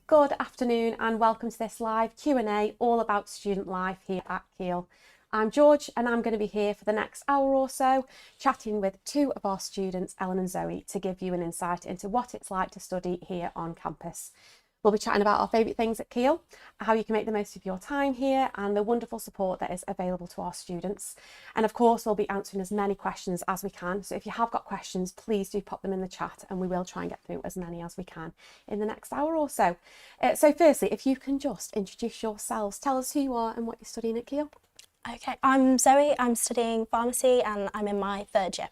Good afternoon and welcome to this live Q&A all about student life here at Keele. I'm George and I'm going to be here for the next hour or so chatting with two of our students, Ellen and Zoe, to give you an insight into what it's like to study here on campus. We'll be chatting about our favourite things at Keele, how you can make the most of your time here and the wonderful support that is available to our students. And of course, we'll be answering as many questions as we can. So if you have got questions, please do pop them in the chat and we will try and get through as many as we can in the next hour or so. So firstly, if you can just introduce yourselves, tell us who you are and what you're studying at Keele. Okay, I'm Zoe, I'm studying pharmacy and I'm in my third year.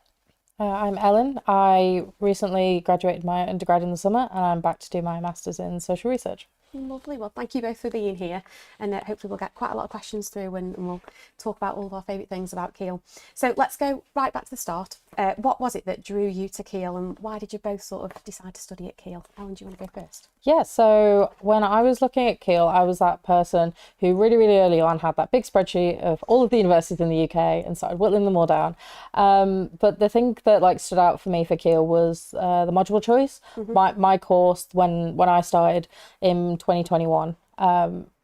I'm Ellen. I recently graduated my undergrad in the summer and I'm back to do my master's in social research. Lovely. Well, thank you both for being here and hopefully we'll get quite a lot of questions through and we'll talk about all of our favourite things about Keele. So let's go right back to the start. What was it that drew you to Keele and why did you both sort of decide to study at Keele? Ellen, do you want to go first? Yeah, so when I was looking at Keele, I was that person who really, really early on had that big spreadsheet of all of the universities in the UK and started whittling them all down. But the thing that stood out for me for Keele was the module choice. My course, when I started in 2021,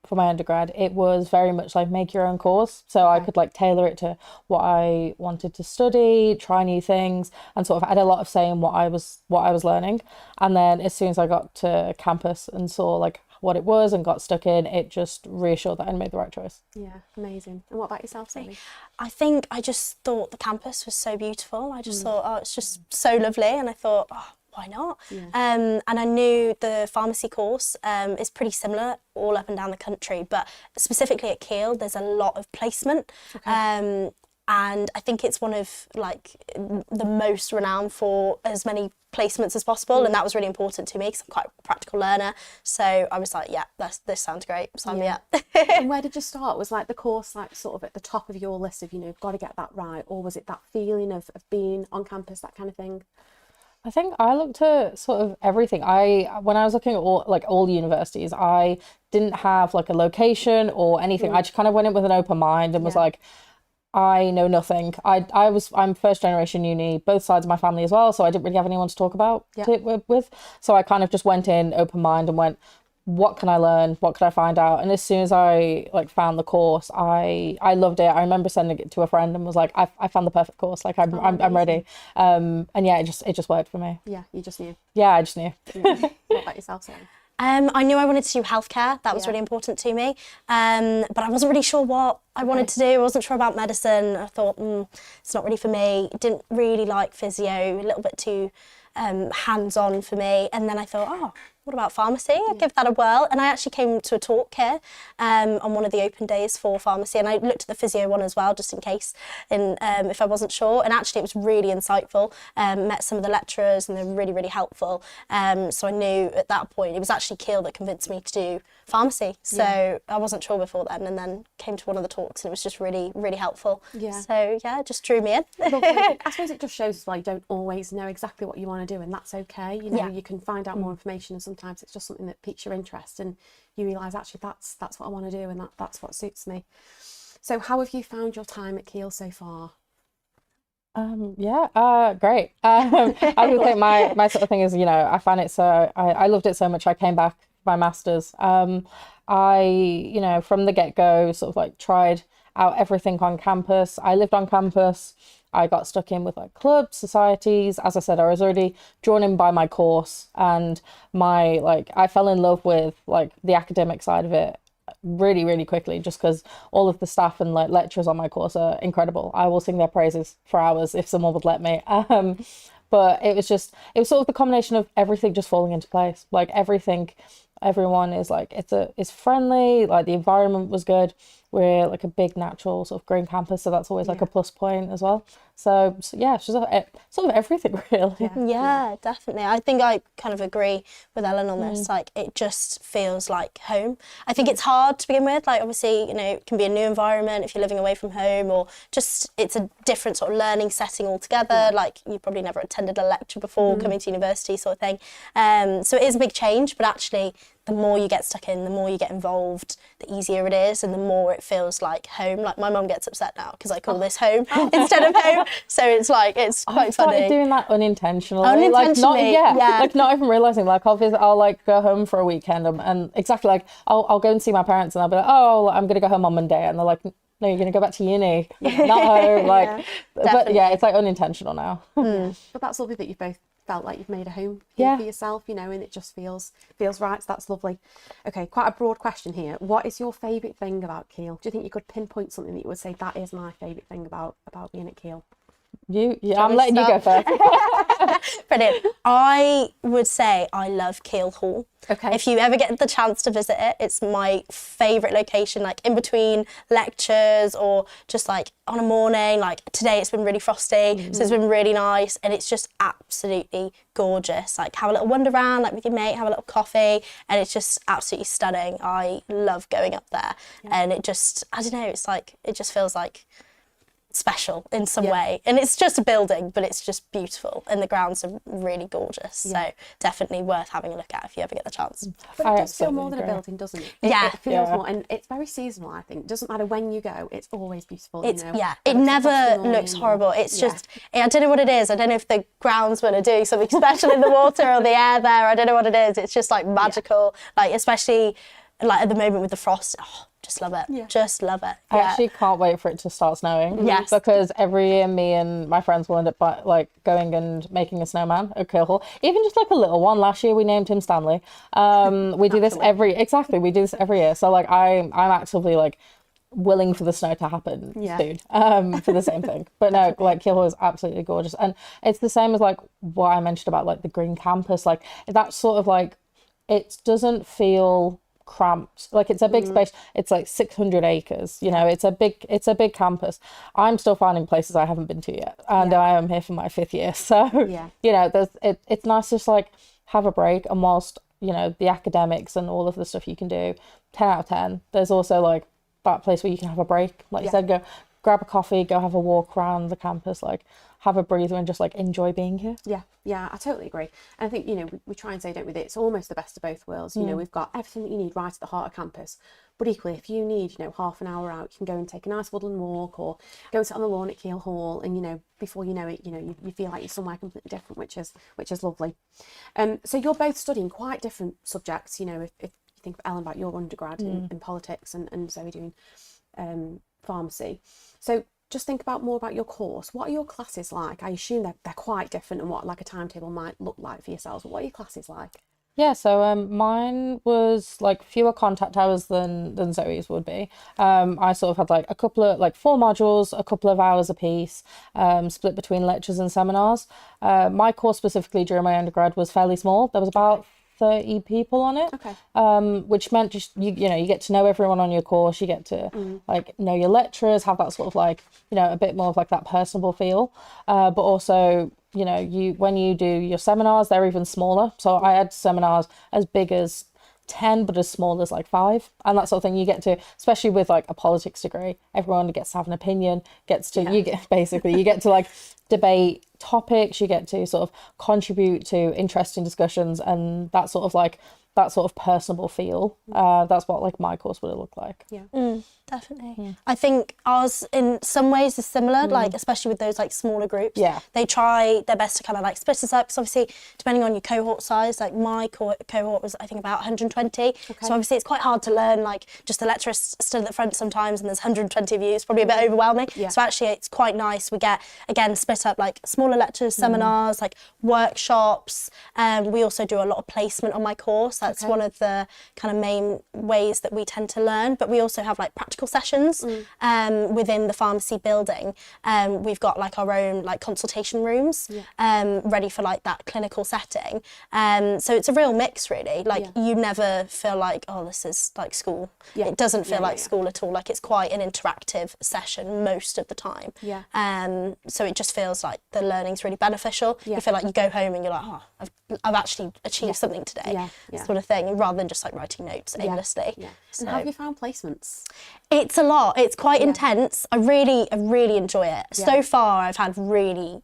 for my undergrad, it was very much like make your own course. So I could tailor it to what I wanted to study, try new things, and sort of had a lot of say in what I was learning. And then as soon as I got to campus and saw what it was and got stuck in, it just reassured that I made the right choice. Yeah, amazing. And what about yourself, Zoe? I think I just thought the campus was so beautiful. I just thought, it's just so lovely. And I thought, why not? Yeah. And I knew the pharmacy course is pretty similar all up and down the country, but specifically at Keele, there's a lot of placement. Okay. And I think it's one of the most renowned for as many placements as possible, and that was really important to me because I'm quite a practical learner. So I was like, yeah, this sounds great. Sign me up. And where did you start? Was the course sort of at the top of your list of got to get that right, or was it that feeling of being on campus, that kind of thing? I think I looked at sort of everything. When I was looking at all universities, I didn't have a location or anything. I just kind of went in with an open mind and was like, I know nothing. I'm first generation uni, both sides of my family as well, so I didn't really have anyone to talk about it with. So I kind of just went in open mind and went, what can I learn? What could I find out? And as soon as I found the course, I loved it. I remember sending it to a friend and was like, I found the perfect course. I'm ready. And yeah, it just worked for me. Yeah, you just knew. Yeah, I just knew. What about yourself, Sarah? I knew I wanted to do healthcare. That was really important to me. But I wasn't really sure what I wanted to do. I wasn't sure about medicine. I thought, it's not really for me. Didn't really like physio, a little bit too hands-on for me. And then I thought, what about pharmacy? I'll give that a whirl. And I actually came to a talk here on one of the open days for pharmacy, and I looked at the physio one as well, just in case, and if I wasn't sure. And actually it was really insightful. Met some of the lecturers and they're really, really helpful. So I knew at that point, it was actually Keele that convinced me to do pharmacy. So I wasn't sure before then, and then came to one of the talks and it was just really, really helpful. Yeah. So yeah, it just drew me in. I suppose it just shows as well you don't always know exactly what you want to do, and that's okay. You can find out more information, and sometimes it's just something that piques your interest and you realise actually that's what I want to do and that's what suits me. So how have you found your time at Keele so far? Great. I would say my sort of thing is, I found it I loved it so much. I came back for my master's. I from the get-go sort of tried out everything on campus. I lived on campus. I got stuck in with clubs, societies. As I said, I was already drawn in by my course, and I fell in love with the academic side of it really, really quickly, just because all of the staff and lecturers on my course are incredible. I will sing their praises for hours if someone would let me. But it was sort of the combination of everything just falling into place. Everyone is it's friendly, the environment was good. We're a big natural sort of green campus, so that's always a plus point as well. So yeah, it's just sort of everything really. Yeah, definitely. I think I kind of agree with Ellen on this. It just feels like home. I think it's hard to begin with. Obviously, it can be a new environment if you're living away from home, or just it's a different sort of learning setting altogether. You probably never attended a lecture before coming to university, sort of thing. So it is a big change, but actually the more you get stuck in, the more you get involved, the easier it is, and the more it feels like home. Like my mum gets upset now because I call this home instead of home. So it's like, it's quite I started funny. doing that unintentionally. Unintentionally, Like not even realizing. Like I'll like go home for a weekend and exactly like I'll go and see my parents and I'll be like, oh, I'm gonna go home on Monday, and they're like, no, you're gonna go back to uni, not home. Like, but yeah, it's like unintentional now. But that's lovely that you've both felt like you've made a home here for yourself, you know, and it just feels right. So that's lovely. Okay, quite a broad question here. What is your favourite thing about Keele? Do you think you could pinpoint something that you would say that is my favourite thing about being at Keele? I'm letting you go first. Brilliant. I would say I love Keele Hall. Okay. If you ever get the chance to visit it, it's my favourite location, like in between lectures or just like on a morning. Like today it's been really frosty, so it's been really nice, and it's just absolutely gorgeous. Like have a little wander around, like with your mate, have a little coffee, and it's just absolutely stunning. I love going up there, and it just, I don't know, it's like, it just feels like special in some way, and it's just a building, but it's just beautiful, and the grounds are really gorgeous, so definitely worth having a look at if you ever get the chance. But it does feel more than a building, doesn't it? It feels more, and it's very seasonal. I think it doesn't matter when you go, it's always beautiful. It's, you know, it never looks horrible. It's just, I don't know what it is. I don't know if the groundsmen are doing something special in the water or the air there. I don't know what it is. It's just like magical, like especially like at the moment with the frost. Oh, just love it. Just love it. I actually can't wait for it to start snowing. Yes. Because every year me and my friends will end up like going and making a snowman at Keele Hall. Even just like a little one. Last year we named him Stanley. We do this we do this every year. So like I'm actively like willing for the snow to happen soon for the same thing. But no, like Keele Hall is absolutely gorgeous. And it's the same as like what I mentioned about like the green campus. Like that sort of like, it doesn't feel cramped. Like it's a big space. It's like 600 acres, you know, it's a big campus. I'm still finding places I haven't been to yet, and I am here for my 5th year, so you know, it's nice to just like have a break, and whilst, you know, the academics and all of the stuff you can do 10 out of 10, there's also like that place where you can have a break, like you said, go grab a coffee, go have a walk around the campus, like have a breather and just like enjoy being here. Yeah, I totally agree. And I think, you know, we try and say, don't we, that it's almost the best of both worlds. You know, we've got everything that you need right at the heart of campus, but equally, if you need, you know, half an hour out, you can go and take a nice woodland walk or go and sit on the lawn at Keele Hall, and, you know, before you know it, you know, you feel like you're somewhere completely different, which is lovely. So you're both studying quite different subjects, you know, if you think of Ellen about your undergrad in politics and Zoe doing pharmacy. So just think more about your course. What are your classes like? I assume they're quite different, and what like a timetable might look like for yourselves. But what are your classes like? Yeah, so mine was like fewer contact hours than Zoe's would be. I sort of had like a couple of like 4 modules, a couple of hours a piece, split between lectures and seminars. My course specifically during my undergrad was fairly small. There was about 30 people on it, which meant just you know, you get to know everyone on your course, you get to like know your lecturers, have that sort of like, you know, a bit more of like that personable feel, but also, you know, when you do your seminars, they're even smaller. So I had seminars as big as 10 but as small as like 5, and that sort of thing. You get to, especially with like a politics degree, everyone gets to have an opinion, you get to like debate topics, you get to sort of contribute to interesting discussions, and that sort of personable feel. That's what like my course would have looked like. Definitely. I think ours in some ways is similar, like especially with those like smaller groups. They try their best to kind of like split us up, because obviously depending on your cohort size, like my cohort was I think about 120, so obviously it's quite hard to learn, like just the lecturers stood at the front sometimes and there's 120 of you, it's probably a bit overwhelming. So actually it's quite nice. We get again split up like smaller lectures, seminars, like workshops. We also do a lot of placement on my course. That's one of the kind of main ways that we tend to learn, but we also have like practical sessions within the pharmacy building. We've got like our own like consultation rooms ready for like that clinical setting. So it's a real mix really, like you never feel like, oh, this is like school. It doesn't feel like school at all. Like it's quite an interactive session most of the time. So it just feels feels like the learning's really beneficial. Yeah. You feel like you go home and you're like, oh, I've actually achieved something today, sort of thing, rather than just like writing notes aimlessly. Yeah. So, And have you found placements? it's a lot. It's quite intense. I really enjoy it. Yeah. So far, I've had really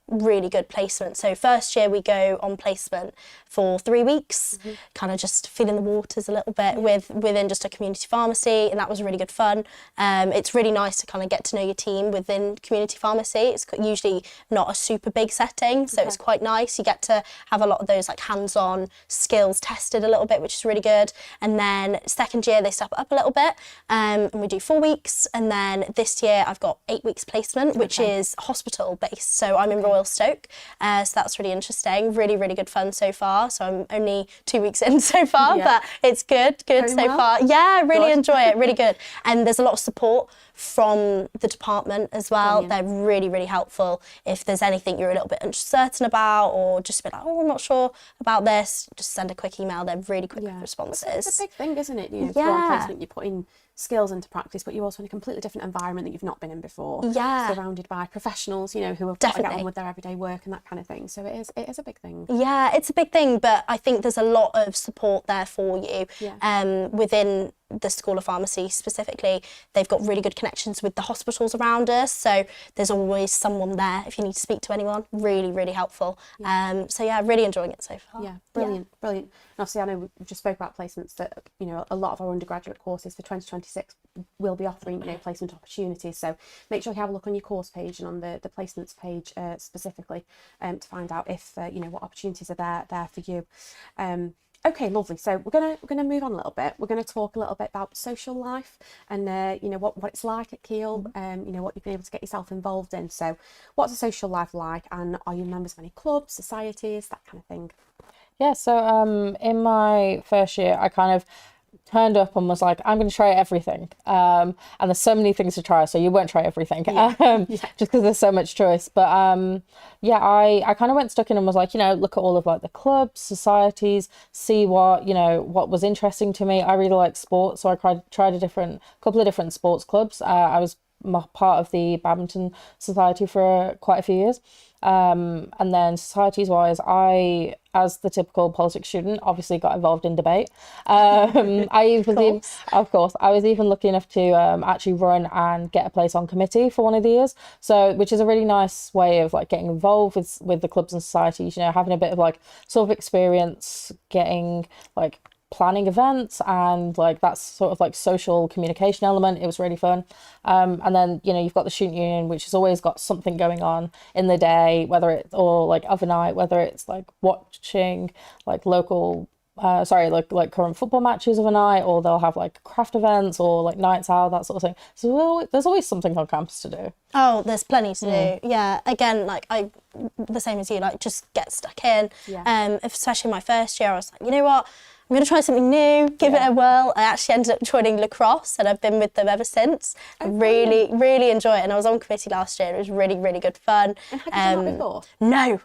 good placement. So first year we go on placement for 3 weeks, kind of just feeling the waters a little bit within just a community pharmacy, and that was really good fun. It's really nice to kind of get to know your team within community pharmacy. It's usually not a super big setting, so it's quite nice. You get to have a lot of those like hands-on skills tested a little bit, which is really good. And then second year they step it up a little bit, and we do 4 weeks. And then this year I've got 8 weeks placement, which is hospital based. So I'm in Royal Stoke, so that's really interesting. Really good fun so far. So I'm only 2 weeks in so far, but it's good Going so well? far. Yeah, really enjoy it, really good. And there's a lot of support from the department as well. Brilliant. They're really helpful. If there's anything you're a little bit uncertain about, or just a bit like, oh, I'm not sure about this, just send a quick email. They're really quick with responses. It's a big thing, isn't it? You know, through on placement, you're putting skills into practice, but you're also in a completely different environment that you've not been in before. Yeah. Surrounded by professionals, you know, who have got to get on with their everyday work and that kind of thing. So it is a big thing. Yeah, it's a big thing, but I think there's a lot of support there for you. Within the School of Pharmacy specifically, they've got really good connections with the hospitals around us, so there's always someone there if you need to speak to anyone. Really helpful. So yeah, really enjoying it so far. Yeah, brilliant. And obviously I know we just spoke about placements, that, you know, a lot of our undergraduate courses for 2026 will be offering, you know, placement opportunities. So make sure you have a look on your course page and on the placements page specifically to find out if, you know, what opportunities are there for you. Okay, lovely. So we're gonna move on a little bit. We're gonna talk a little bit about social life and you know, what it's like at Keele. You know, what you've been able to get yourself involved in. So what's a social life like, and are you members of any clubs, societies, that kind of thing? Yeah, so in my first year, I kind of turned up and was like, I'm going to try everything. And there's so many things to try, so you won't try everything, just because there's so much choice. But I kind of went stuck in and was like, you know, look at all of like the clubs, societies, see what, you know, what was interesting to me. I really like sports, so I tried a couple of different sports clubs. I was part of the badminton society for quite a few years. And then societies wise, I, as the typical politics student, obviously got involved in debate. I was even lucky enough to actually run and get a place on committee for one of the years. So, which is a really nice way of like getting involved with the clubs and societies, you know, having a bit of like sort of experience, getting like planning events and like that sort of like social communication element. It was really fun. And then, you know, you've got the student union, which has always got something going on in the day, whether it's, or like overnight, whether it's like watching like local like current football matches of a night, or they'll have like craft events or like nights out, that sort of thing. So there's always something on campus to do. Oh, there's plenty to do. Yeah, again, like the same as you, like just get stuck in. Especially my first year, I was like, you know what, I'm going to try something new, give it a whirl. I actually ended up joining lacrosse, and I've been with them ever since. I really enjoy it, and I was on committee last year. It was really good fun. And had you done before? No,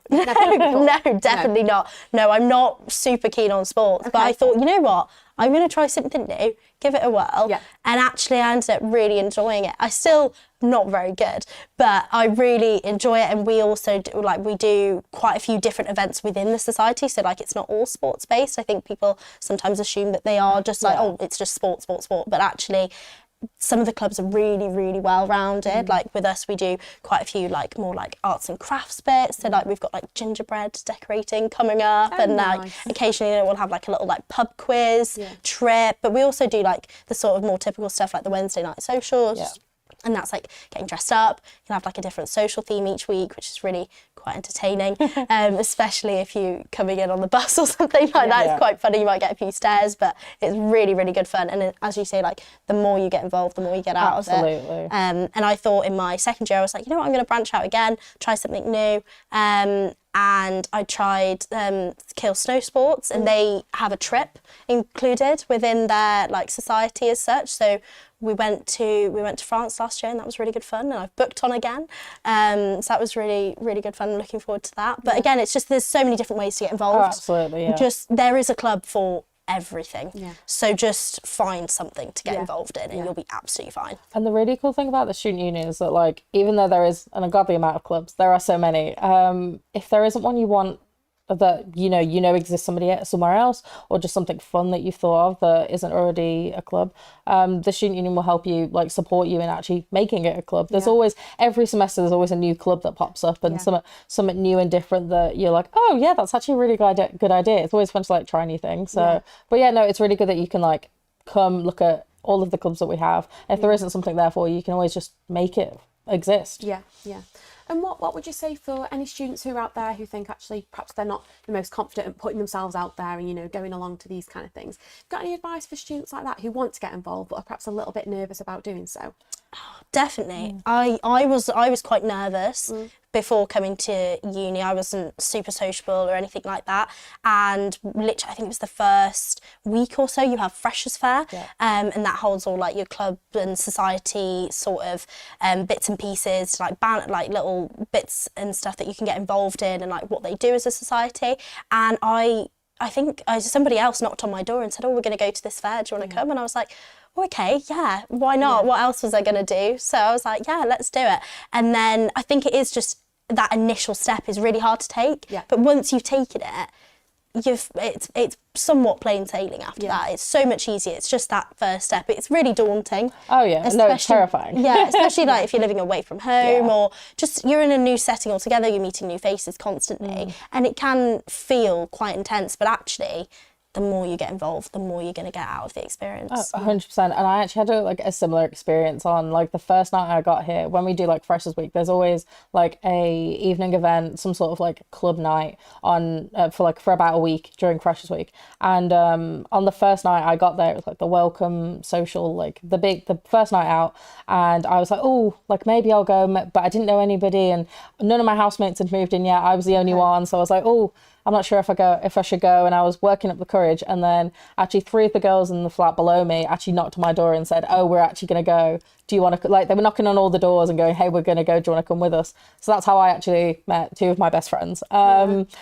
definitely not. No, I'm not super keen on sports, but I thought, you know what, I'm going to try something new, give it a whirl. And actually I ended up really enjoying it. I still not very good, but I really enjoy it. And we also do quite a few different events within the society. So like it's not all sports based. I think people sometimes assume that they are just like, oh, it's just sport. But actually some of the clubs are really well rounded. Like with us, we do quite a few like more like arts and crafts bits. So like we've got like gingerbread decorating coming up, and like occasionally we'll have like a little like pub quiz trip. But we also do like the sort of more typical stuff like the Wednesday night socials. And that's like getting dressed up. You can have like a different social theme each week, which is really quite entertaining, especially if you're coming in on the bus or something like that. It's quite funny. You might get a few stares, but it's really good fun. And as you say, like the more you get involved, the more you get out of it. And I thought in my second year, I was like, you know what, I'm going to branch out again, try something new. And I tried Keele Snow Sports, and they have a trip included within their like society as such. So we went to France last year, and that was really good fun. And I've booked on again, so that was really good fun. I'm looking forward to that. But again, it's just there's so many different ways to get involved. Oh, absolutely, yeah. Just there is a club for everything. Yeah. So just find something to get involved in, and you'll be absolutely fine. And the really cool thing about the student union is that, like, even though there is an ungodly amount of clubs, there are so many. If there isn't one you want that you know exists somewhere else, or just something fun that you've thought of that isn't already a club, the student union will help you, like, support you in actually making it a club. There's always, every semester there's always a new club that pops up, and something new and different that you're like, oh yeah, that's actually a really good idea. It's always fun to, like, try new things. So but yeah, no, it's really good that you can, like, come look at all of the clubs that we have. If there isn't something there for you, you can always just make it exist. Yeah. And what would you say for any students who are out there who think actually perhaps they're not the most confident at putting themselves out there and, going along to these kind of things? Got any advice for students like that who want to get involved but are perhaps a little bit nervous about doing so? Definitely. I was quite nervous before coming to uni. I wasn't super sociable or anything like that, and literally I think it was the first week or so you have freshers fair, and that holds all, like, your club and society sort of bits and pieces, like little bits and stuff that you can get involved in, and like what they do as a society. And I think somebody else knocked on my door and said, oh, we're going to go to this fair, do you want to come? And I was like, okay, yeah, why not? What else was I going to do? So I was like, yeah, let's do it. And then I think it is just that initial step is really hard to take. Yeah. But once you've taken it, it's somewhat plain sailing after that. It's so much easier. It's just that first step. It's really daunting. Oh yeah, no, it's terrifying. Yeah, especially like if you're living away from home or just you're in a new setting altogether, you're meeting new faces constantly, and it can feel quite intense, but actually the more you get involved, the more you're going to get out of the experience. Oh, 100%. And I actually had a similar experience on, like, the first night I got here. When we do, like, Freshers Week, there's always, like, a evening event, some sort of, like, club night on for about a week during Freshers Week. And on the first night I got there, it was like the welcome social, like the first night out, and I was like, oh, like, maybe I'll go, but I didn't know anybody, and none of my housemates had moved in yet. I was the only one, so I was like, oh, I'm not sure if I should go, and I was working up the courage, and then actually 3 of the girls in the flat below me actually knocked on my door and said, oh, we're actually going to go. Do you want to, like, they were knocking on all the doors and going, hey, we're going to go, do you want to come with us? So that's how I actually met 2 of my best friends,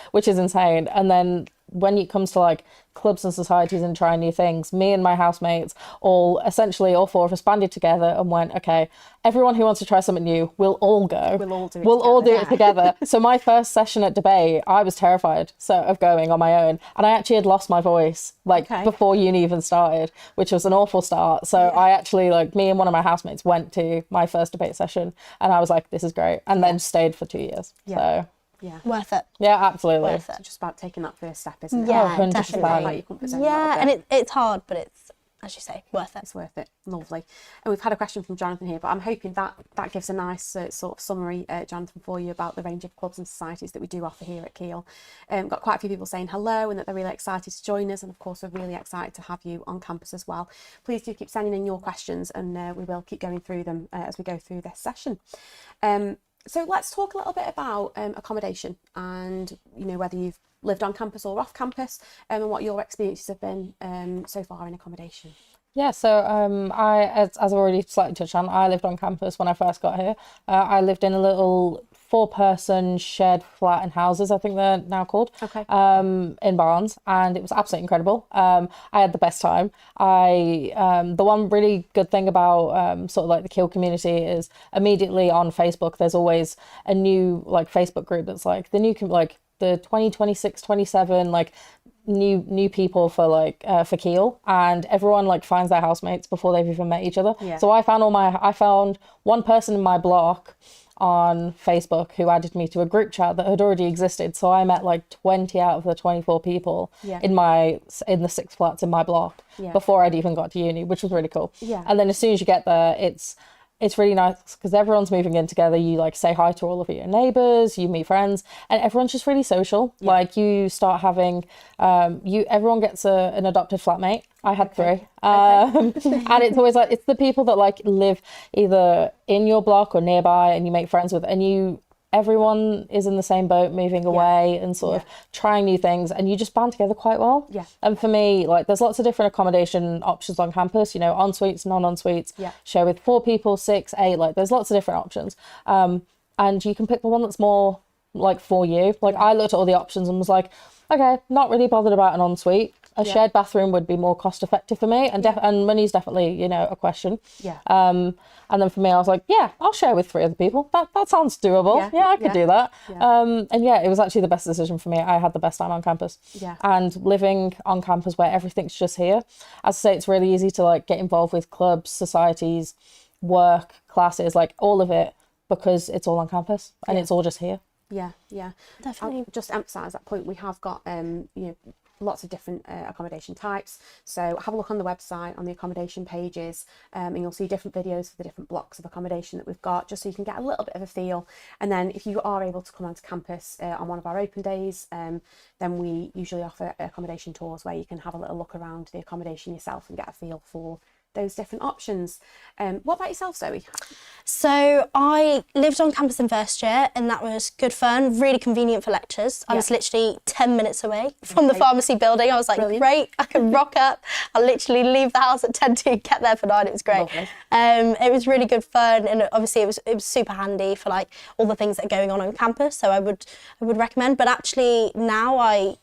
which is insane. And then when it comes to, like, clubs and societies and trying new things, me and my housemates, all 4 of us banded together and went, okay, everyone who wants to try something new, we'll all go. We'll all do it together. So my first session at debate, I was terrified of going on my own. And I actually had lost my voice, like, before uni even started, which was an awful start. So I actually, like, me and one of my housemates went to my first debate session, and I was like, this is great. And then stayed for 2 years. So yeah, worth it. Yeah, absolutely. It's just about taking that first step, isn't it? Yeah, 100%. definitely. And it's hard, but it's, as you say, worth it. It's worth it. Lovely. And we've had a question from Jonathan here, but I'm hoping that gives a nice sort of summary, Jonathan, for you about the range of clubs and societies that we do offer here at Keele. Got quite a few people saying hello and that they're really excited to join us, and of course we're really excited to have you on campus as well. Please do keep sending in your questions, and we will keep going through them as we go through this session. So let's talk a little bit about accommodation, and whether you've lived on campus or off campus, and what your experiences have been so far in accommodation. Yeah, so as I've already slightly touched on, I lived on campus when I first got here. I lived in a little 4-person shared flat and houses, I think they're now called, in Barnes, and it was absolutely incredible. I had the best time. The one really good thing about sort of like the Keele community is immediately on Facebook, there's always a new, like, Facebook group that's like the new, like, the 2026, 27, like, new people for, like, for Keele, and everyone, like, finds their housemates before they've even met each other. So I found one person in my block on Facebook who added me to a group chat that had already existed, so I met like 20 out of the 24 people in the 6 flats in my block before I'd even got to uni, which was really cool. And then as soon as you get there, it's really nice because everyone's moving in together. You, like, say hi to all of your neighbours, you meet friends, and everyone's just really social. Like, you start having, everyone gets an adopted flatmate. I had 3. And it's always like, it's the people that, like, live either in your block or nearby and you make friends with, and everyone is in the same boat, moving away and sort of trying new things, and you just band together quite well. And for me, like, there's lots of different accommodation options on campus, en suites, non suites, share with 4 people, 6, 8, like, there's lots of different options. And you can pick the one that's more, like, for you. Like, I looked at all the options and was like, okay, not really bothered about an ensuite. A shared bathroom would be more cost effective for me, and and money's definitely, you know, a question. Yeah. And then for me, I was like, yeah, I'll share with 3 other people. That sounds doable. Yeah, I could do that. And yeah, it was actually the best decision for me. I had the best time on campus. Yeah. And living on campus where everything's just here, as I say, it's really easy to like get involved with clubs, societies, work, classes, like all of it, because it's all on campus and it's all just here. Yeah, yeah, Definitely. I'll just emphasise that point. We have got you know, lots of different accommodation types, so have a look on the website on the accommodation pages, and you'll see different videos for the different blocks of accommodation that we've got, just so you can get a little bit of a feel. And then if you are able to come onto campus on one of our open days, then we usually offer accommodation tours where you can have a little look around the accommodation yourself and get a feel for those different options. What about yourself, Zoe? So I lived on campus in first year, and that was good fun, really convenient for lectures. I was literally 10 minutes away from the pharmacy building. I was like, great, I can rock up. I'll literally leave the house at 10 to get there for 9. It was great. It was really good fun, and obviously it was super handy for like all the things that are going on campus. So I would recommend. But actually now I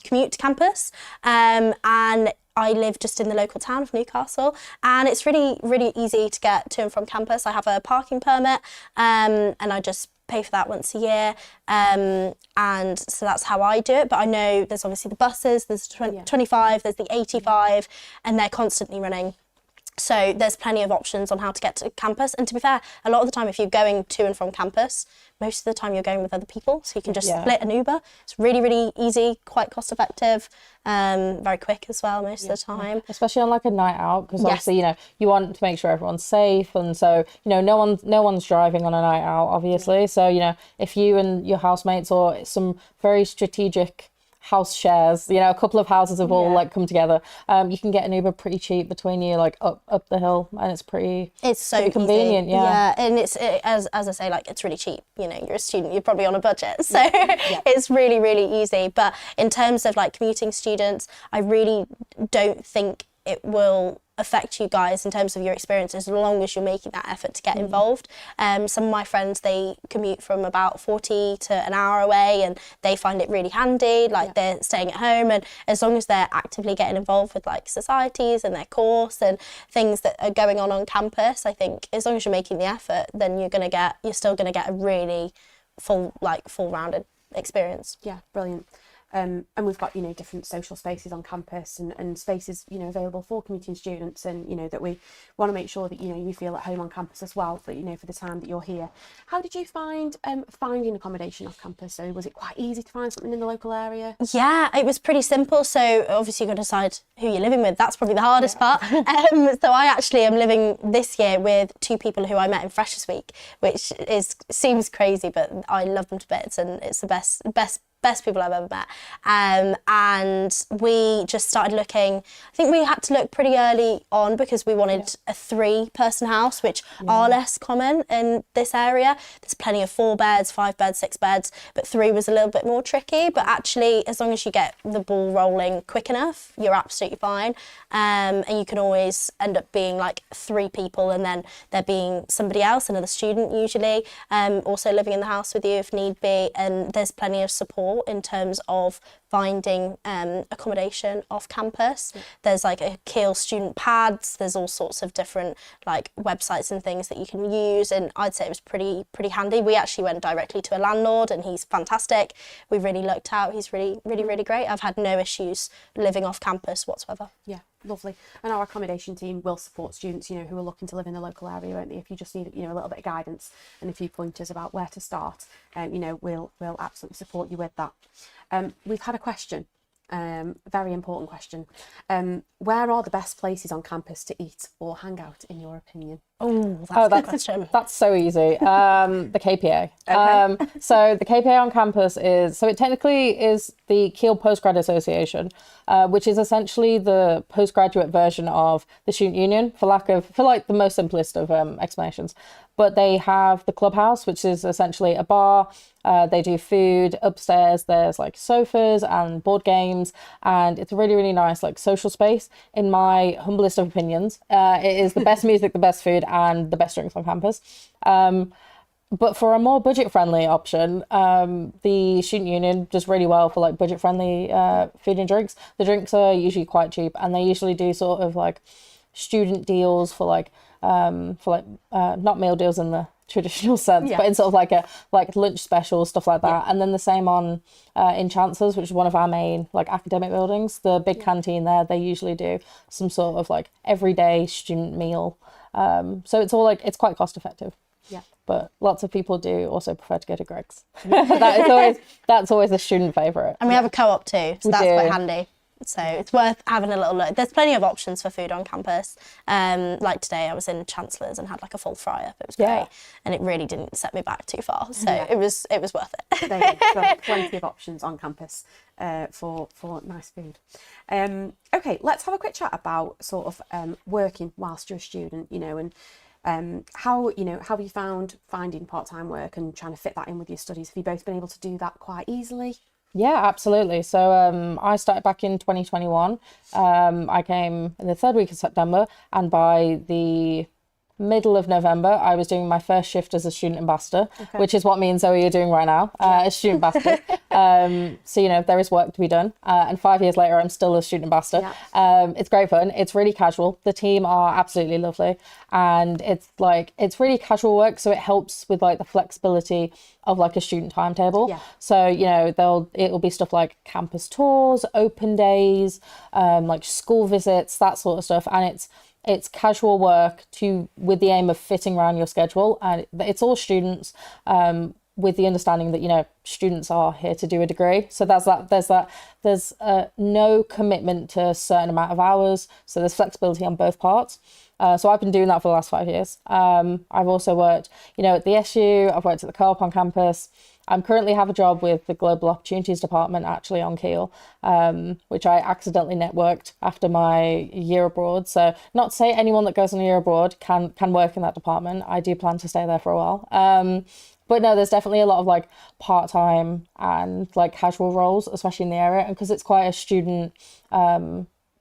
commute to campus, and I live just in the local town of Newcastle, and it's really, really easy to get to and from campus. I have a parking permit, and I just pay for that once a year, and so that's how I do it. But I know there's obviously the buses, there's 25, there's the 85, and they're constantly running. So there's plenty of options on how to get to campus. And to be fair, a lot of the time, if you're going to and from campus, most of the time you're going with other people. So you can just split an Uber. It's really, really easy, quite cost effective, very quick as well most of the time. Especially on like a night out, because obviously, you know, you want to make sure everyone's safe. And so, you know, no one's driving on a night out, obviously. So, you know, if you and your housemates or some very strategic house shares, you know, a couple of houses have all like come together, you can get an Uber pretty cheap between you, like up the hill, and it's so pretty convenient. And as I say, like, it's really cheap. You know, you're a student, you're probably on a budget, so it's really, really easy. But in terms of like commuting students, I really don't think it will affect you guys in terms of your experience as long as you're making that effort to get involved. Some of my friends, they commute from about 40 to an hour away, and they find it really handy, like they're staying at home, and as long as they're actively getting involved with like societies and their course and things that are going on campus, I think as long as you're making the effort, then you're still gonna get a really full rounded experience. Yeah, brilliant. And we've got, you know, different social spaces on campus and spaces, you know, available for commuting students, and, you know, that we want to make sure that, you know, you feel at home on campus as well, for, you know, for the time that you're here. How did you find finding accommodation off campus? So was it quite easy to find something in the local area? Yeah, it was pretty simple. So obviously you've got to decide who you're living with. That's probably the hardest part. So I actually am living this year with 2 people who I met in Freshers Week, which seems crazy, but I love them to bits, and it's the best people I've ever met. And we just started looking. I think we had to look pretty early on because we wanted a 3-person house, which are less common in this area. There's plenty of 4 beds, 5 beds, 6 beds, but 3 was a little bit more tricky. But actually, as long as you get the ball rolling quick enough, you're absolutely fine. And you can always end up being like 3 people, and then there being somebody else, another student usually, also living in the house with you if need be. And there's plenty of support in terms of finding accommodation off campus. There's like a Keele student pads, there's all sorts of different like websites and things that you can use, and I'd say it was pretty handy. We actually went directly to a landlord, and he's fantastic. We really looked out. He's really, really, really great. I've had no issues living off campus whatsoever. Yeah, lovely. And our accommodation team will support students, you know, who are looking to live in the local area, won't they? If you just need, you know, a little bit of guidance and a few pointers about where to start, you know, we'll absolutely support you with that. We've had a question, very important question. Where are the best places on campus to eat or hang out, in your opinion? That's a good question. That's so easy. The KPA. Okay. So the KPA on campus it technically is the Keele Postgrad Association, which is essentially the postgraduate version of the Student Union, for the most simplest of explanations. But they have the clubhouse, which is essentially a bar. They do food upstairs. There's like sofas and board games, and it's a really, really nice like social space. In my humblest of opinions, it is the best music, the best food, and the best drinks on campus. But for a more budget-friendly option, the student union does really well for like budget-friendly food and drinks. The drinks are usually quite cheap, and they usually do sort of like student deals for like not meal deals in the traditional sense, but in sort of like a lunch special, stuff like that. And then the same on in Chancellors, which is one of our main like academic buildings. The big canteen there, they usually do some sort of like everyday student meal. So it's all like, it's quite cost effective. Yeah. But lots of people do also prefer to go to Greg's. That's always a student favourite. And we have a co-op too, so that's do. quite handy. So it's worth having a little look. There's plenty of options for food on campus. Like today I was in Chancellors and had like a full fry-up. It was great. And it really didn't set me back too far. So it was worth it. There you go. So plenty of options on campus for nice food. Okay, let's have a quick chat about sort of working whilst you're a student, you know, and how have you found finding part-time work and trying to fit that in with your studies? Have you both been able to do that quite easily? Yeah, absolutely. So I started back in 2021. I came in the third week of September, and by the middle of November, I was doing my first shift as a student ambassador, which is what me and Zoe are doing right now, as student ambassador. So, you know, there is work to be done. And 5 years later, I'm still a student ambassador. It's great fun. It's really casual. The team are absolutely lovely. And it's really casual work. So it helps with like the flexibility of like a student timetable. So, you know, it'll be stuff like campus tours, open days, like school visits, that sort of stuff. And it's casual work with the aim of fitting around your schedule, and it's all students, with the understanding that, you know, students are here to do a degree. So there's no commitment to a certain amount of hours, so there's flexibility on both parts. So I've been doing that for the last 5 years. I've also worked, you know, at the SU, I've worked at the co-op on campus. I currently have a job with the Global Opportunities Department, actually on Keele, which I accidentally networked after my year abroad. So not to say anyone that goes on a year abroad can work in that department. I do plan to stay there for a while. But no, there's definitely a lot of like part-time and like casual roles, especially in the area. And because it's quite a student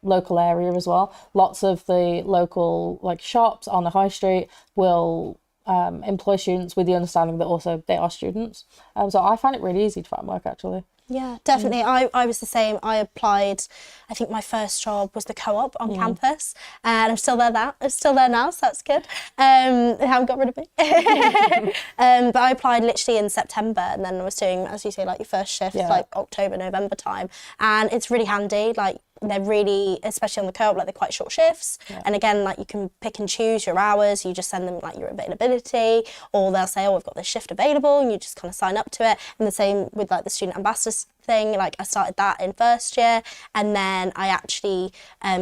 local area as well, lots of the local like shops on the high street will employ students with the understanding that also they are students. So I find it really easy to find work, actually. Yeah, definitely. I was the same. I applied, I think my first job was the co-op on campus, and I'm still there now, so that's good. They haven't got rid of me. But I applied literally in September, and then I was doing, as you say, like your first shift, like October, November time. And it's really handy, like they're really, especially on the co-op, like they're quite short shifts. And again, like you can pick and choose your hours. You just send them like your availability, or they'll say, oh, we've got this shift available, and you just kind of sign up to it. And the same with like the student ambassadors thing, like I started that in first year, and then I actually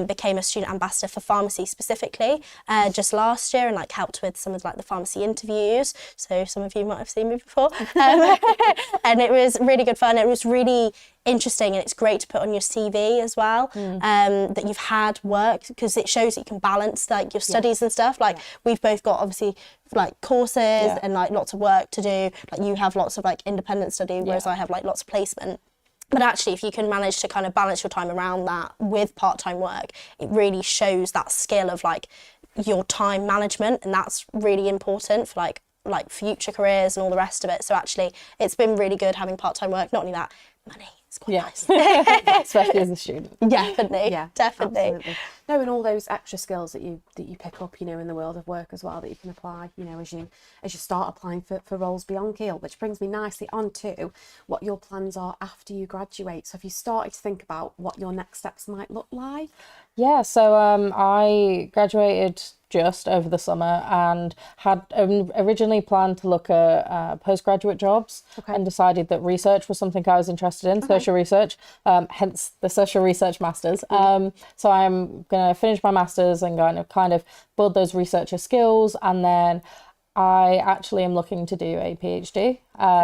became a student ambassador for pharmacy specifically just last year, and like helped with some of like the pharmacy interviews, so some of you might have seen me before. And it was really good fun. It was really interesting, and it's great to put on your CV as well, that you've had work, because it shows that you can balance like your studies and stuff. Like we've both got obviously like courses and like lots of work to do. Like you have lots of like independent study, whereas I have like lots of placement. But actually, if you can manage to kind of balance your time around that with part-time work, it really shows that skill of like your time management, and that's really important for like future careers and all the rest of it. So actually, it's been really good having part-time work. Not only that, money. It's quite nice. Especially as a student. Definitely. Yeah, definitely. Absolutely. No, and all those extra skills that you pick up, you know, in the world of work as well, that you can apply, you know, as you start applying for roles beyond Keele, which brings me nicely on to what your plans are after you graduate. So have you started to think about what your next steps might look like? Yeah, so I graduated just over the summer and had originally planned to look at postgraduate jobs, and decided that research was something I was interested in, social research, hence the social research masters. So I'm going to finish my masters and kind of build those researcher skills, and then I actually am looking to do a PhD,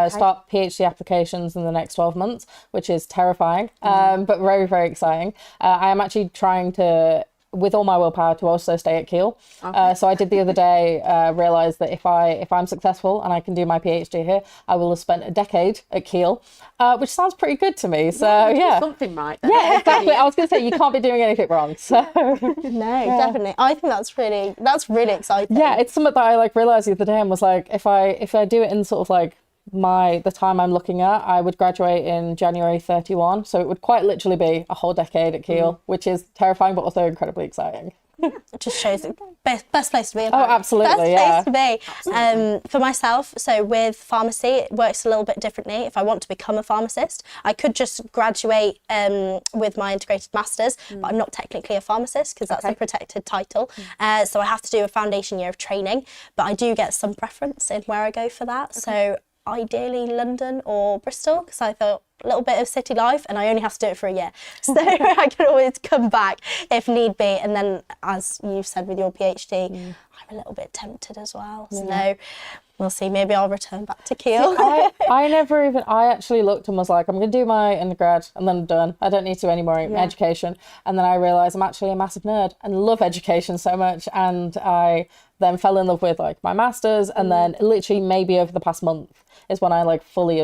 start PhD applications in the next 12 months, which is terrifying, but very, very exciting. I am actually trying to with all my willpower to also stay at Keele. So I did the other day realise that if I'm successful and I can do my PhD here, I will have spent a decade at Keele, which sounds pretty good to me. So yeah, something right there. Yeah, exactly. I was going to say you can't be doing anything wrong. So No, definitely. I think that's really exciting. yeah, it's something that I like realised the other day and was like, if I do it in sort of like the time I'm looking at, I would graduate in January 31, so it would quite literally be a whole decade at Keele, which is terrifying but also incredibly exciting. It just shows the best place to be. Oh, absolutely, best place to be. For myself, so with pharmacy, it works a little bit differently. If I want to become a pharmacist, I could just graduate with my integrated masters, but I'm not technically a pharmacist because that's a protected title. So I have to do a foundation year of training, but I do get some preference in where I go for that. So ideally London or Bristol, because I thought a little bit of city life, and I only have to do it for a year, so I can always come back if need be. And then, as you said with your PhD, I'm a little bit tempted as well, so we'll see. Maybe I'll return back to Keele. I actually looked and was like, I'm going to do my undergrad and then I'm done. I don't need to do any more education. And then I realised I'm actually a massive nerd and love education so much, and I then fell in love with like my masters, and then literally maybe over the past month is when I like fully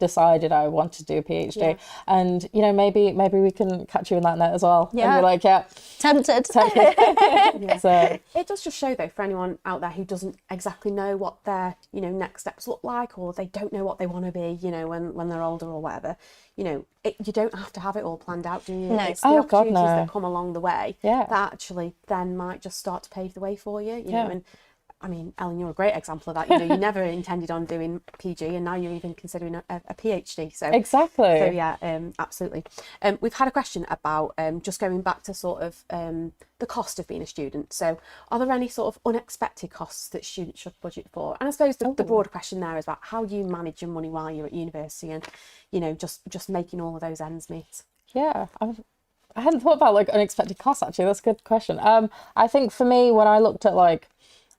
decided I want to do a PhD. And you know, maybe we can catch you in that net as well. And you're like, tempted. So It does just show though, for anyone out there who doesn't exactly know what their, you know, next steps look like, or they don't know what they want to be, you know, when they're older or whatever, you know, you don't have to have it all planned out, do you? No. It's the opportunities that come along the way that actually then might just start to pave the way for you, you know. And I mean, Ellen, you're a great example of that. You know, you never intended on doing PG, and now you're even considering a PhD. So exactly. So yeah, absolutely. We've had a question about just going back to sort of the cost of being a student. So, are there any sort of unexpected costs that students should budget for? And I suppose the broader question there is about how do you manage your money while you're at university, and you know, just making all of those ends meet. Yeah, I hadn't thought about like unexpected costs. Actually, that's a good question. I think for me, when I looked at like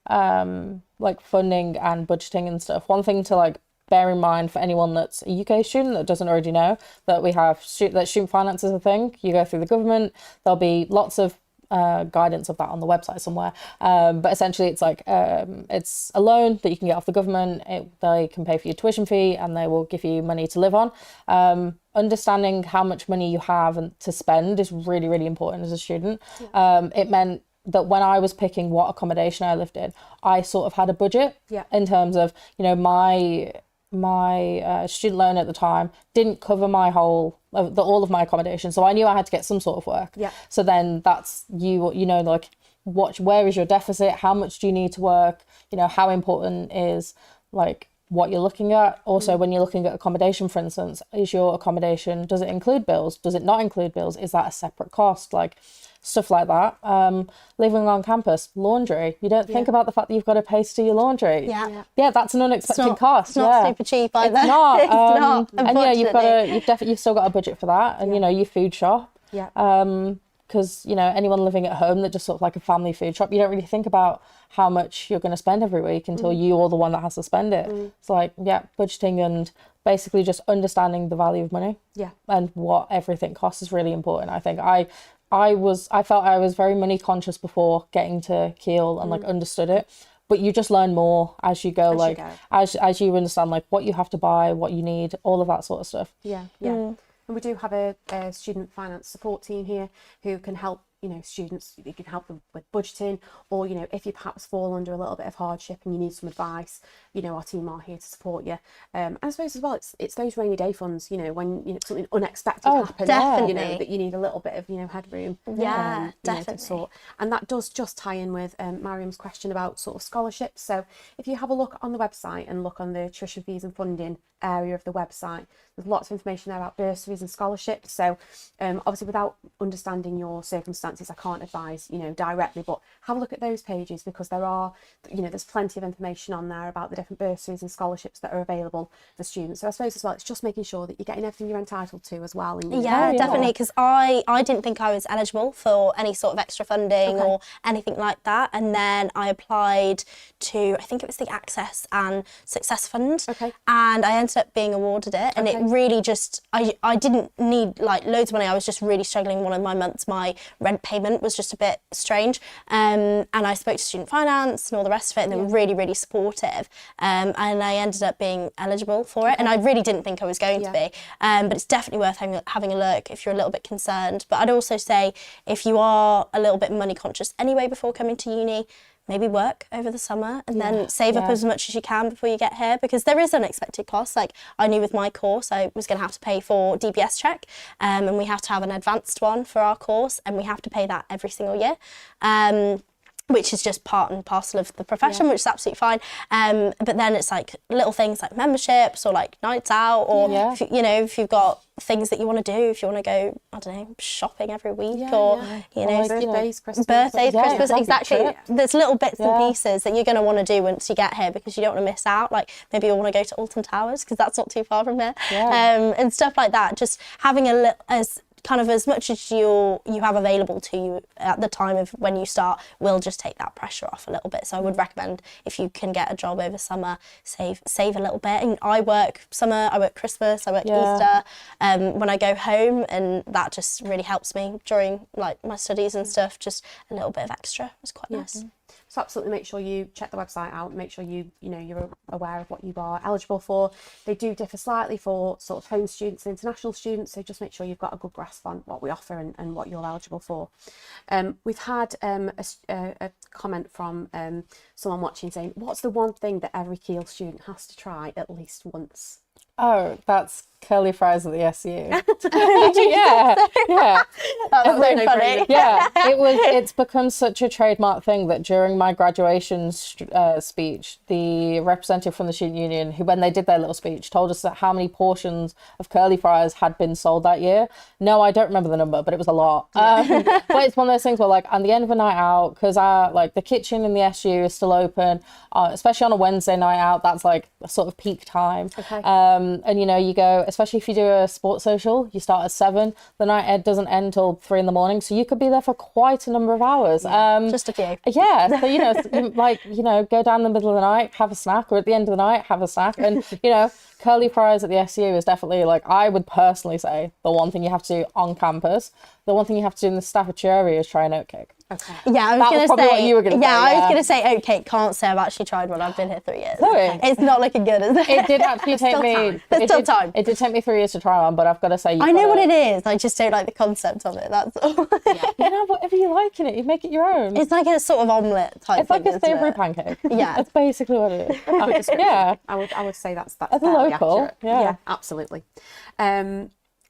funding and budgeting and stuff, one thing to like bear in mind for anyone that's a UK student that doesn't already know that we have that student finance is a thing. You go through the government. There'll be lots of guidance of that on the website somewhere, but essentially it's like it's a loan that you can get off the government. They can pay for your tuition fee and they will give you money to live on. Understanding how much money you have and to spend is really, really important as a student. It meant that when I was picking what accommodation I lived in, I sort of had a budget in terms of, you know, my student loan at the time didn't cover my all of my accommodation, so I knew I had to get some sort of work. So then that's you know, like where is your deficit, how much do you need to work, you know, how important is like what you're looking at. Also, when you're looking at accommodation, for instance, is your accommodation, does it include bills, does it not include bills, is that a separate cost, like stuff like that. Living on campus, laundry, you don't think about the fact that you've got to pay to do your laundry. That's an unexpected cost. It's not super cheap either. It's not. It's not, and you've still got a budget for that, and you know, your food shop. Because you know, anyone living at home that just sort of like a family food shop, you don't really think about how much you're going to spend every week until you're the one that has to spend it. It's like budgeting and basically just understanding the value of money and what everything costs is really important. I think I felt I was very money conscious before getting to Keele and like understood it, but you just learn more as you go, as you understand like what you have to buy, what you need, all of that sort of stuff. And we do have a student finance support team here who can help, you know, students. You can help them with budgeting, or, you know, if you perhaps fall under a little bit of hardship and you need some advice, you know, our team are here to support you. And I suppose as well, it's those rainy day funds, you know, when, you know, something unexpected happens, definitely. you know, that you need a little bit of, you know, headroom. Definitely. You know, to sort. And that does just tie in with Mariam's question about sort of scholarships. So if you have a look on the website and look on the tuition fees and funding area of the website, there's lots of information there about bursaries and scholarships. So obviously, without understanding your circumstances, I can't advise, you know, directly, but have a look at those pages, because there are, you know, there's plenty of information on there about the different bursaries and scholarships that are available for students. So I suppose as well, it's just making sure that you're getting everything you're entitled to as well. And definitely, because I didn't think I was eligible for any sort of extra funding or anything like that, and then I applied to, I think it was the Access and Success Fund, and I ended up being awarded it, and it really just, I didn't need like loads of money. I was just really struggling. One of my months, my rent rent payment was just a bit strange. And I spoke to student finance and all the rest of it, and they were really, really supportive. And I ended up being eligible for it, and I really didn't think I was going to be. But it's definitely worth having a look if you're a little bit concerned. But I'd also say if you are a little bit money conscious anyway before coming to uni, maybe work over the summer and then save up as much as you can before you get here, because there is unexpected costs. Like I knew with my course I was going to have to pay for DBS check, and we have to have an advanced one for our course, and we have to pay that every single year. Which is just part and parcel of the profession, which is absolutely fine. But then it's like little things like memberships or like nights out, or if you've got things that you want to do, if you want to go, I don't know, shopping every week, or birthdays, Christmas, Christmas, exactly. There's little bits and pieces that you're going to want to do once you get here, because you don't want to miss out. Like maybe you want to go to Alton Towers because that's not too far from here, and stuff like that. Just having as much as you have available to you at the time of when you start will just take that pressure off a little bit. So I would recommend, if you can get a job over summer, save a little bit. And I work summer, I work Christmas, I work Easter when I go home, and that just really helps me during like my studies and stuff. Just a little bit of extra is quite nice. So absolutely make sure you check the website out, make sure you're aware of what you are eligible for. They do differ slightly for sort of home students and international students, so just make sure you've got a good grasp on what we offer and what you're eligible for. We've had a comment from someone watching saying, what's the one thing that every Keele student has to try at least once? Oh, that's curly fries at the SU. yeah. That's so funny. Yeah, it's become such a trademark thing that during my graduation speech, the representative from the student union, who when they did their little speech, told us that how many portions of curly fries had been sold that year. No, I don't remember the number, but it was a lot. But it's one of those things where, like, on the end of a night out, because the kitchen in the SU is still open, especially on a Wednesday night out, that's like a sort of peak time. Okay. And you go, especially if you do a sports social, you start at 7, the night ed doesn't end till 3 a.m, so you could be there for quite a number of hours. Just a few. Yeah, so go down the middle of the night, have a snack, or at the end of the night, have a snack. And curly fries at the SU is definitely, like, I would personally say the one thing you have to do on campus. The one thing you have to do in the Staffordshire area is try an oatcake. Okay. Yeah, I was going to say. What you were gonna say, I was going to say oatcake. Can't say I've actually tried one. I've been here 3 years. Really? It's not looking good, is it? It did actually take me. There's still time. It did take me 3 years to try one, but I've got to say, I know what it is. I just don't like the concept of it. That's all. You can have whatever you like in it. You make it your own. It's like a sort of omelette type. It's like a savoury pancake. Yeah, that's basically what it is. I would say that's as a local. Accurate. Yeah, absolutely.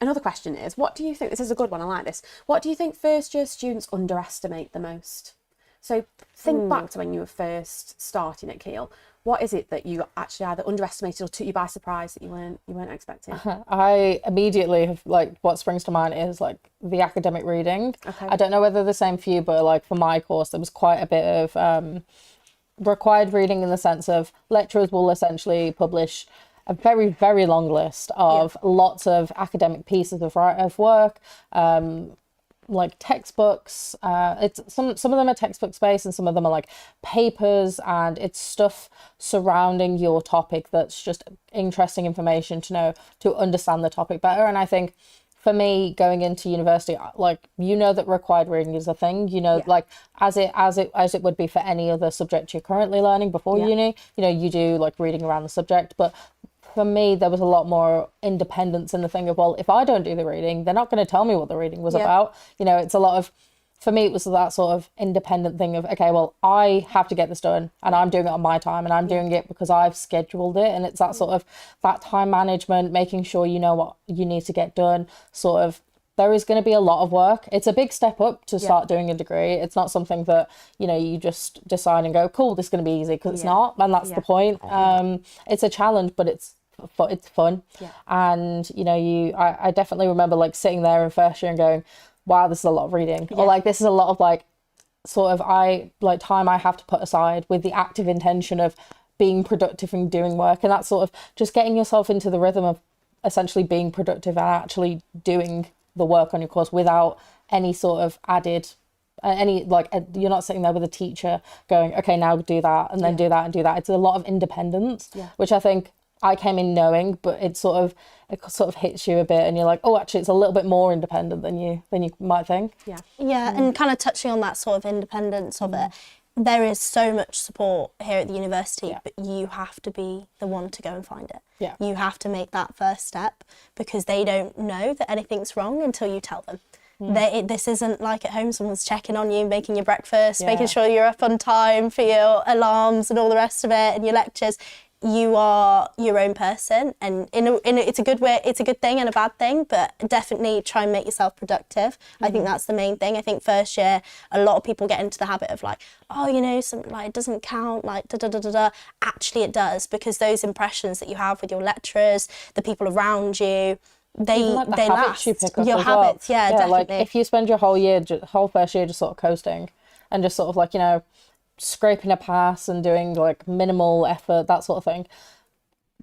Another question is, what do you think, this is a good one, I like this, what do you think first year students underestimate the most? So think back to when you were first starting at Keele. What is it that you actually either underestimated or took you by surprise that you weren't expecting? I immediately have, like, what springs to mind is like the academic reading. Okay. I don't know whether the same for you, but like for my course there was quite a bit of required reading, in the sense of lecturers will essentially publish a very, very long list of lots of academic pieces of work, like textbooks. It's some of them are textbook based, and some of them are like papers, and it's stuff surrounding your topic that's just interesting information to know to understand the topic better. And I think for me, going into university, like, that required reading is a thing, like as it would be for any other subject you're currently learning before uni, you do like reading around the subject. But for me, there was a lot more independence in the thing of, well, if I don't do the reading, they're not going to tell me what the reading was about. It's a lot of, for me, it was that sort of independent thing of, okay, well, I have to get this done, and I'm doing it on my time, and I'm doing it because I've scheduled it. And it's that sort of, that time management, making sure you know what you need to get done, sort of. There is going to be a lot of work. It's a big step up to start doing a degree. It's not something that, you just decide and go, cool, this is going to be easy, because it's not. And that's the point. It's a challenge, but it's fun. And, I definitely remember like sitting there in first year and going, wow, this is a lot of reading. Or like, this is a lot of like, sort of time I have to put aside with the active intention of being productive and doing work. And that's sort of just getting yourself into the rhythm of essentially being productive and actually doing the work on your course without any sort of added you're not sitting there with a teacher going, okay, now do that and then do that and do that. It's a lot of independence, which I think I came in knowing, but it sort of hits you a bit, and you're like, oh, actually, it's a little bit more independent than you might think. Yeah. Yeah, and kind of touching on that sort of independence of it, there is so much support here at the university, but you have to be the one to go and find it. Yeah. You have to make that first step, because they don't know that anything's wrong until you tell them. This isn't like at home, someone's checking on you, making your breakfast, making sure you're up on time for your alarms and all the rest of it, and your lectures. You are your own person, and it's a good way. It's a good thing and a bad thing, but definitely try and make yourself productive. I think that's the main thing. I think first year, a lot of people get into the habit of like, oh, you know, something like it doesn't count, like da da da da da. Actually, it does, because those impressions that you have with your lecturers, the people around you, they last. You pick up your as habits, well. yeah, definitely. Like if you spend your whole first year just sort of coasting and just sort of like, you know, scraping a pass and doing like minimal effort, that sort of thing,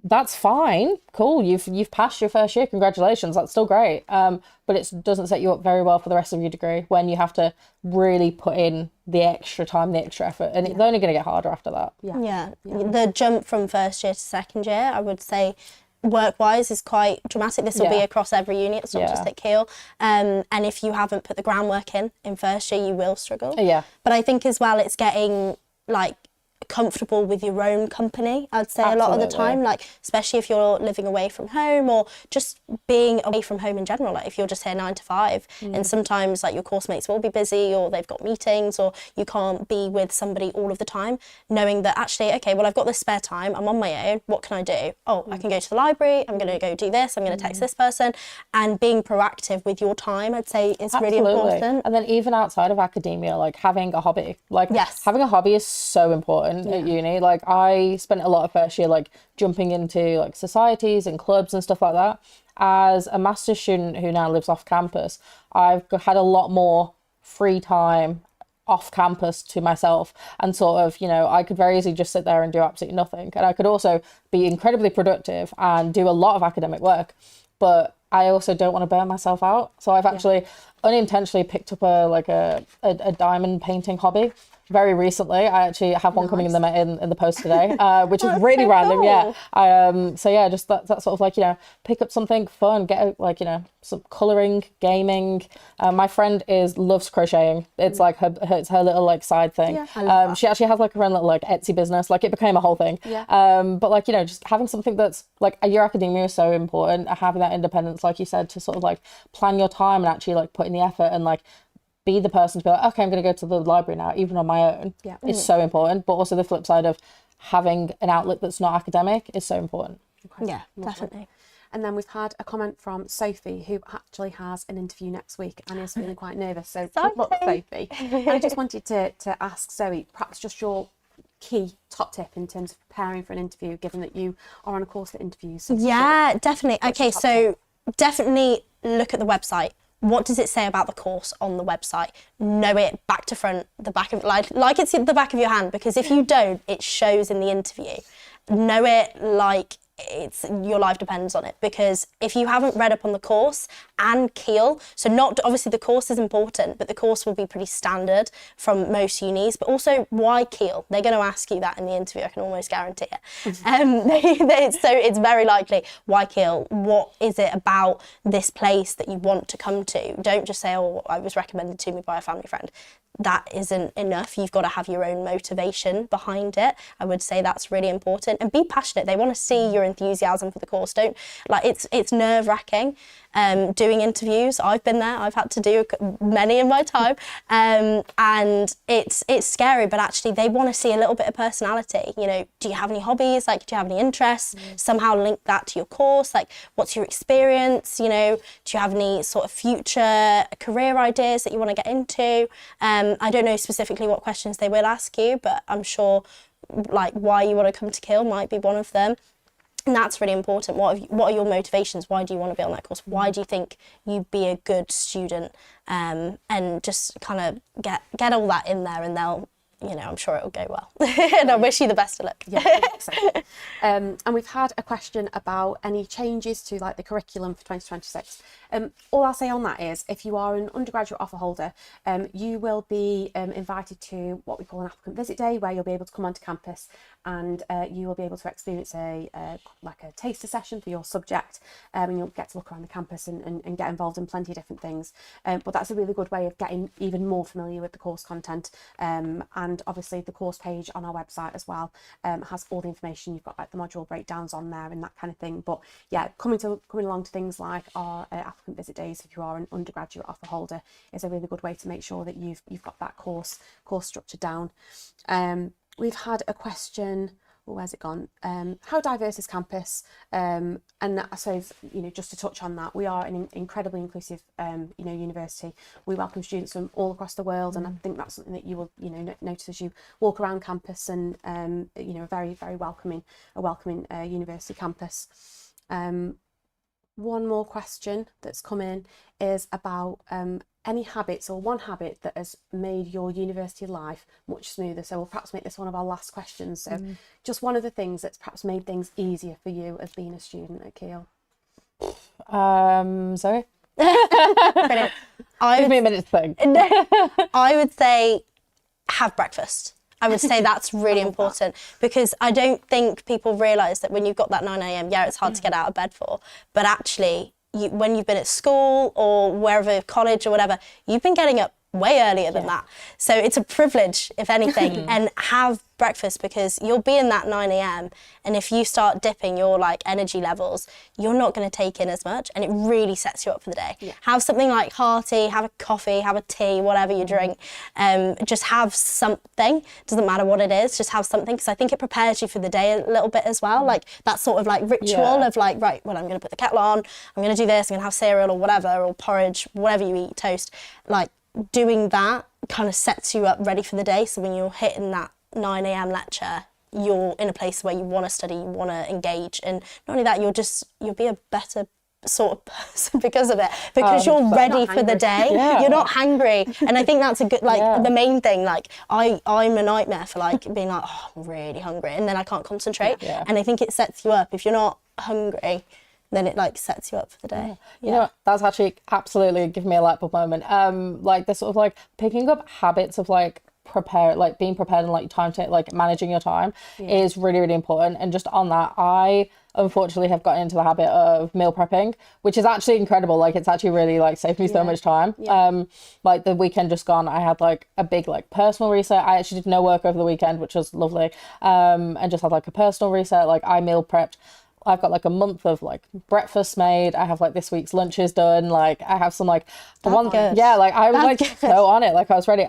that's fine, cool, you've passed your first year, congratulations, that's still great, but it doesn't set you up very well for the rest of your degree when you have to really put in the extra time, the extra effort, and it's only going to get harder after that. The jump from first year to second year, I would say, work-wise, is quite dramatic. This will be across every uni, it's not just at Keele, and if you haven't put the groundwork in first year, you will struggle. But I think as well, it's getting like comfortable with your own company, I'd say. A lot of the time, like especially if you're living away from home, or just being away from home in general, like if you're just here 9 to 5 and sometimes like your course mates will be busy, or they've got meetings, or you can't be with somebody all of the time, knowing that actually, okay, well, I've got this spare time, I'm on my own, what can I do? Oh, I can go to the library, I'm going to go do this, I'm going to text this person, and being proactive with your time, I'd say, is really important. And then even outside of academia, like having a hobby, like having a hobby is so important at uni. Like I spent a lot of first year like jumping into like societies and clubs and stuff like that. As a master's student who now lives off campus, I've had a lot more free time off campus to myself, and sort of, you know, I could very easily just sit there and do absolutely nothing, and I could also be incredibly productive and do a lot of academic work, but I also don't want to burn myself out. So I've actually unintentionally picked up a diamond painting hobby very recently. I actually have one coming in the post today, which is really so random. Cool. So yeah, just that sort of like, you know, pick up something fun, get out, like, you know, some colouring, gaming. My friend loves crocheting. It's like it's her little like side thing. She actually has like her own little like Etsy business. Like it became a whole thing. But like, you know, just having something that's like, your academia is so important. Having that independence, like you said, to sort of like plan your time and actually like put in the effort and like be the person to be like, okay, I'm going to go to the library now, even on my own. It's so important. But also the flip side of having an outlet that's not academic is so important. Yeah, definitely. And then we've had a comment from Sophie, who actually has an interview next week and is feeling quite nervous. So good luck, Sophie. And I just wanted to ask Zoe, perhaps just your key top tip in terms of preparing for an interview, given that you are on a course that interviews. Yeah, definitely. Okay, so definitely look at the website. What does it say about the course on the website? Know it back to front, the back of like it's the back of your hand, because if you don't, it shows in the interview. Know it like it's your life depends on it, because if you haven't read up on the course and Keele, so not obviously the course is important, but the course will be pretty standard from most unis, but also why Keele? They're going to ask you that in the interview, I can almost guarantee it. So it's very likely, why Keele? What is it about this place that you want to come to? Don't just say, oh, I was recommended to me by a family friend. That isn't enough. You've got to have your own motivation behind it. I would say that's really important, and be passionate. They want to see your enthusiasm for the course. Don't like it's nerve-wracking doing interviews. I've been there. I've had to do many in my time, and it's scary. But actually, they want to see a little bit of personality. You know, do you have any hobbies? Like, do you have any interests? Somehow link that to your course. Like, what's your experience? You know, do you have any sort of future career ideas that you want to get into? I don't know specifically what questions they will ask you, but I'm sure like why you want to come to Keele might be one of them. And that's really important. What are your motivations? Why do you want to be on that course? Why do you think you'd be a good student? And just kind of get all that in there, and they'll, you know, I'm sure it'll go well. And I wish you the best of luck. Yeah, and we've had a question about any changes to like the curriculum for 2026. All I'll say on that is, if you are an undergraduate offer holder, you will be invited to what we call an applicant visit day, where you'll be able to come onto campus and you will be able to experience like a taster session for your subject, and you'll get to look around the campus and get involved in plenty of different things. But that's a really good way of getting even more familiar with the course content. And obviously the course page on our website as well has all the information. You've got like the module breakdowns on there and that kind of thing. But yeah, coming along to things like our applicant visit days, if you are an undergraduate offer holder, is a really good way to make sure that you've got that course structure down. We've had a question, where's it gone? How diverse is campus? And I suppose, just to touch on that, we are an incredibly inclusive, university. We welcome students from all across the world, and I think that's something that you will, notice as you walk around campus, and a very, very welcoming university campus. One more question that's come in is about any habits or one habit that has made your university life much smoother. So we'll perhaps make this one of our last questions. So just one of the things that's perhaps made things easier for you as being a student at Keele. Sorry? Brilliant. Give me a minute to think. I would say have breakfast. I would say that's really important, because I don't think people realise that when you've got that 9 a.m, yeah, it's hard to get out of bed for, but actually when you've been at school or wherever, college or whatever, you've been getting up way earlier than that. So it's a privilege, if anything, and have breakfast, because you'll be in that 9 a.m, and if you start dipping your like energy levels, you're not going to take in as much, and it really sets you up for the day. Have something like hearty, have a coffee, have a tea, whatever you drink, just have something. Doesn't matter what it is, just have something, because I think it prepares you for the day a little bit as well. Like that sort of like ritual of like, right, well, I'm going to put the kettle on, I'm going to do this, I'm going to have cereal or whatever, or porridge, whatever you eat, toast, like doing that kind of sets you up ready for the day. So when you're hitting that 9 a.m. lecture, you're in a place where you want to study, you want to engage, and not only that, you'll be a better sort of person because of it, because you're ready for the day. You're not hungry, and I think that's a good the main thing. Like I'm a nightmare for like being like, oh, I'm really hungry, and then I can't concentrate. And I think it sets you up. If you're not hungry, then it like sets you up for the day. You know what? That's actually absolutely give me a light bulb moment. Like this sort of like picking up habits of like being prepared and like time to like managing your time is really, really important. And just on that, I unfortunately have gotten into the habit of meal prepping, which is actually incredible. Like it's actually really like saved me so much time. Like the weekend just gone, I had like a big like personal reset. I actually did no work over the weekend, which was lovely, and just had like a personal reset. Like I meal prepped. I've got like a month of like breakfast made. I have like this week's lunches done. Like I have some like like I was like so on it. Like I was ready.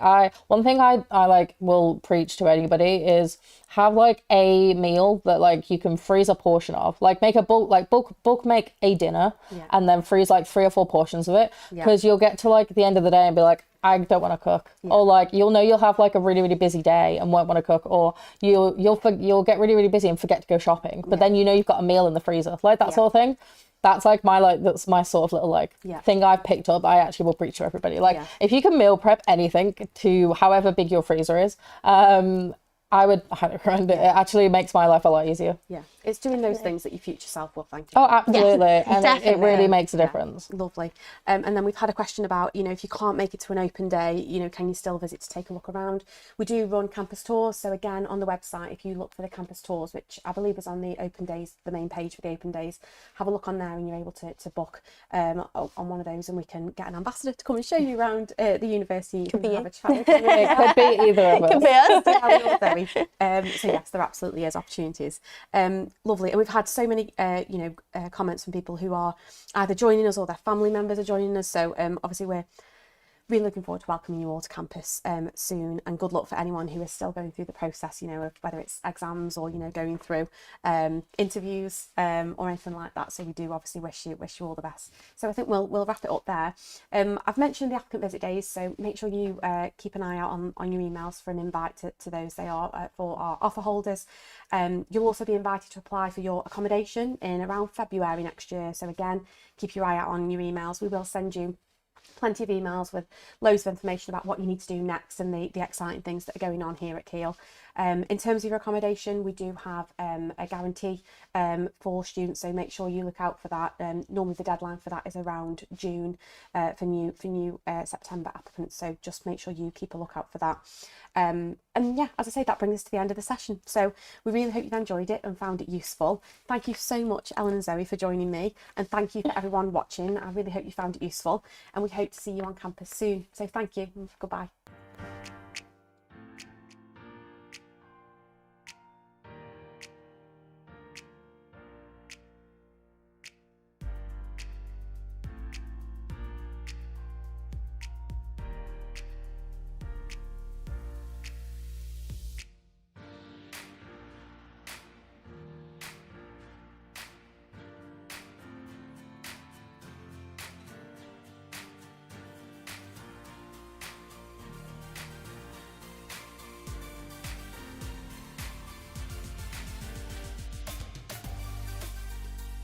One thing I like will preach to anybody is have like a meal that like you can freeze a portion of. Like make a bulk make a dinner and then freeze like 3 or 4 portions of it, because you'll get to like the end of the day and be like, I don't want to cook, or like you'll have like a really, really busy day and won't want to cook, or you'll get really, really busy and forget to go shopping, but then you've got a meal in the freezer, like that sort of thing. That's like that's my sort of little like thing I've picked up. I actually will preach to everybody, like if you can meal prep anything to however big your freezer is, I would highly recommend it. It actually makes my life a lot easier. It's doing those things that your future self will thank you. Oh, absolutely. And it really makes a difference. Lovely. And then we've had a question about, if you can't make it to an open day, can you still visit to take a look around? We do run campus tours. So again, on the website, if you look for the campus tours, which I believe is on the open days, the main page for the open days, have a look on there and you're able to book on one of those, and we can get an ambassador to come and show you around the university. Could be you. Have a chat with you. It could be either of us. Could be us. So yes, there absolutely is opportunities. Lovely. And we've had so many comments from people who are either joining us or their family members are joining us, so obviously we're really looking forward to welcoming you all to campus soon, and good luck for anyone who is still going through the process, of whether it's exams or going through interviews or anything like that. So we do obviously wish you all the best. So I think we'll wrap it up there. I've mentioned the applicant visit days, so make sure you keep an eye out on your emails for an invite to those. They are for our offer holders. You'll also be invited to apply for your accommodation in around February next year, so again, keep your eye out on your emails. We will send you plenty of emails with loads of information about what you need to do next and the exciting things that are going on here at Keele. In terms of your accommodation, we do have a guarantee for students, so make sure you look out for that. Normally the deadline for that is around June for new September applicants, so just make sure you keep a lookout for that. And yeah, as I say, that brings us to the end of the session. So we really hope you've enjoyed it and found it useful. Thank you so much, Ellen and Zoe, for joining me, and thank you for everyone watching. I really hope you found it useful, and we hope to see you on campus soon. So thank you and goodbye.